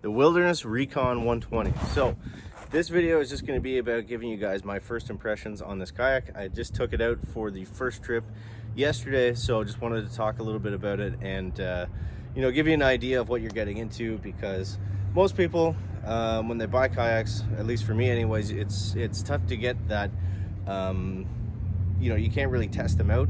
the Wilderness Recon 120. So this video is just going to be about giving you guys my first impressions on this kayak. I just took it out for the first trip yesterday, so just wanted to talk a little bit about it and you know, give you an idea of what you're getting into, because most people when they buy kayaks, at least for me anyways, it's tough to get that you know, you can't really test them out.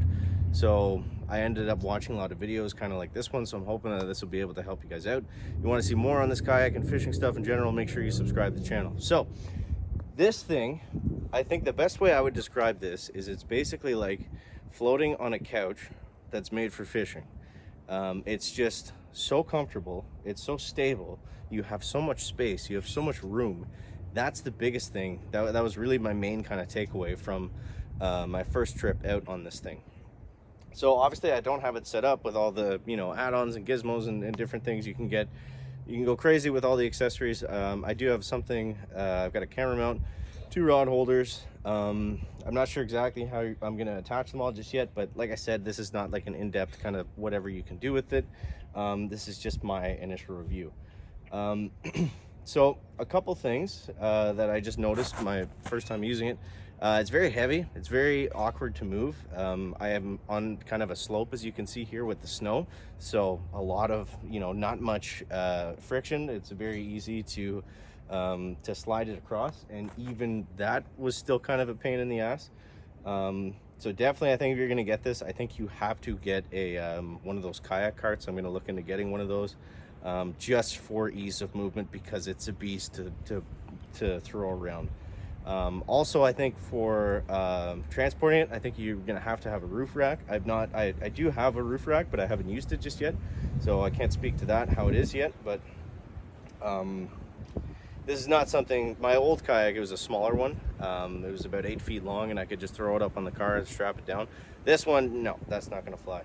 So I ended up watching a lot of videos kind of like this one, so I'm hoping that this will be able to help you guys out. If you want to see more on this kayak and fishing stuff in general, make sure you subscribe to the channel. So this thing, I think the best way I would describe this is it's basically like floating on a couch that's made for fishing. It's just so comfortable, it's so stable, you have so much space, you have so much room. That's the biggest thing. That was really my main kind of takeaway from my first trip out on this thing. So obviously I don't have it set up with all the, you know, add-ons and gizmos and different things you can get. You can go crazy with all the accessories. I do have something, I've got a camera mount, 2 rod holders. I'm not sure exactly how I'm going to attach them all just yet, but like I said, this is not like an in-depth kind of whatever you can do with it. This is just my initial review. So a couple things that I just noticed my first time using it. It's very heavy, it's very awkward to move. I am on kind of a slope, as you can see here, with the snow, so a lot of, you know, not much friction. It's very easy to slide it across, and even that was still kind of a pain in the ass. So definitely, I think if you're going to get this, I think you have to get a one of those kayak carts. I'm going to look into getting one of those just for ease of movement, because it's a beast to throw around. Also, I think for transporting it, I think you're gonna have to have a roof rack. I do have a roof rack, but I haven't used it just yet, so I can't speak to that, how it is yet. But this is not something, my old kayak, it was a smaller one. It was about 8 feet long, and I could just throw it up on the car and strap it down. This one, no, that's not gonna fly.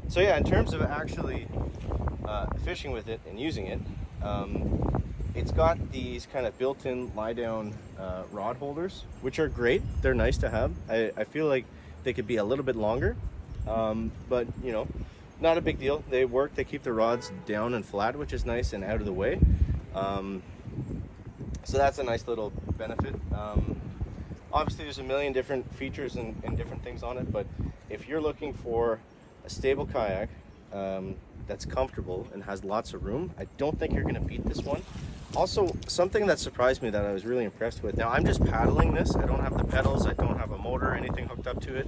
So yeah, in terms of actually fishing with it and using it, it's got these kind of built-in lie-down rod holders, which are great. They're nice to have. I feel like they could be a little bit longer, but you know, not a big deal. They work. They keep the rods down and flat, which is nice and out of the way. So that's a nice little benefit. Obviously, there's a million different features and different things on it, but if you're looking for a stable kayak that's comfortable and has lots of room, I don't think you're going to beat this one. Also, something that surprised me that I was really impressed with, now I'm just paddling this, I don't have the pedals, I don't have a motor or anything hooked up to it.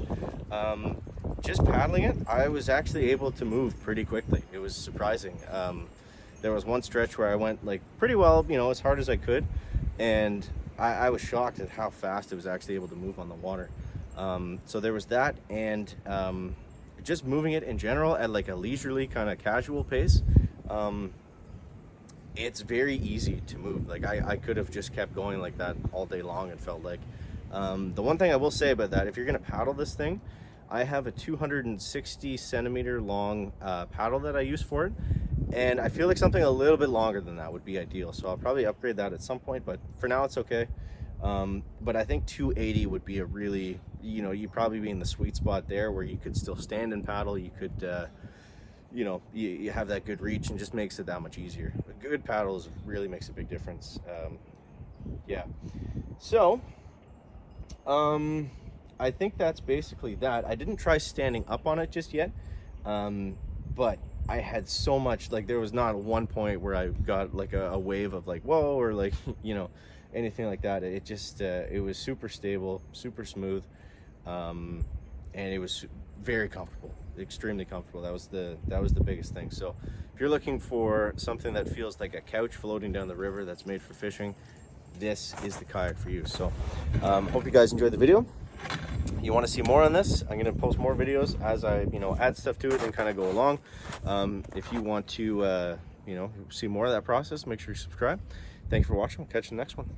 Just paddling it, I was actually able to move pretty quickly. It was surprising. There was one stretch where I went like pretty well, you know, as hard as I could, and I was shocked at how fast it was actually able to move on the water. So there was that, and just moving it in general at like a leisurely kind of casual pace. It's very easy to move. Like I could have just kept going like that all day long, it felt like. The one thing I will say about that, if you're gonna paddle this thing, I have a 260 centimeter long paddle that I use for it, and I feel like something a little bit longer than that would be ideal, so I'll probably upgrade that at some point, but for now it's okay. But I think 280 would be a really, you know, you'd probably be in the sweet spot there where you could still stand and paddle. You could you know, you have that good reach, and just makes it that much easier. A good paddles really makes a big difference. Yeah, so I think that's basically that. I didn't try standing up on it just yet, but I had so much, like there was not one point where I got like a wave of like whoa, or like you know, anything like that. It just it was super stable, super smooth, and it was very comfortable, extremely comfortable. That was the biggest thing. So if you're looking for something that feels like a couch floating down the river that's made for fishing, this is the kayak for you. So hope you guys enjoyed the video. You want to see more on this, I'm going to post more videos as I, you know, add stuff to it and kind of go along. If you want to you know, see more of that process, make sure you subscribe. Thanks for watching. We'll catch you in the next one.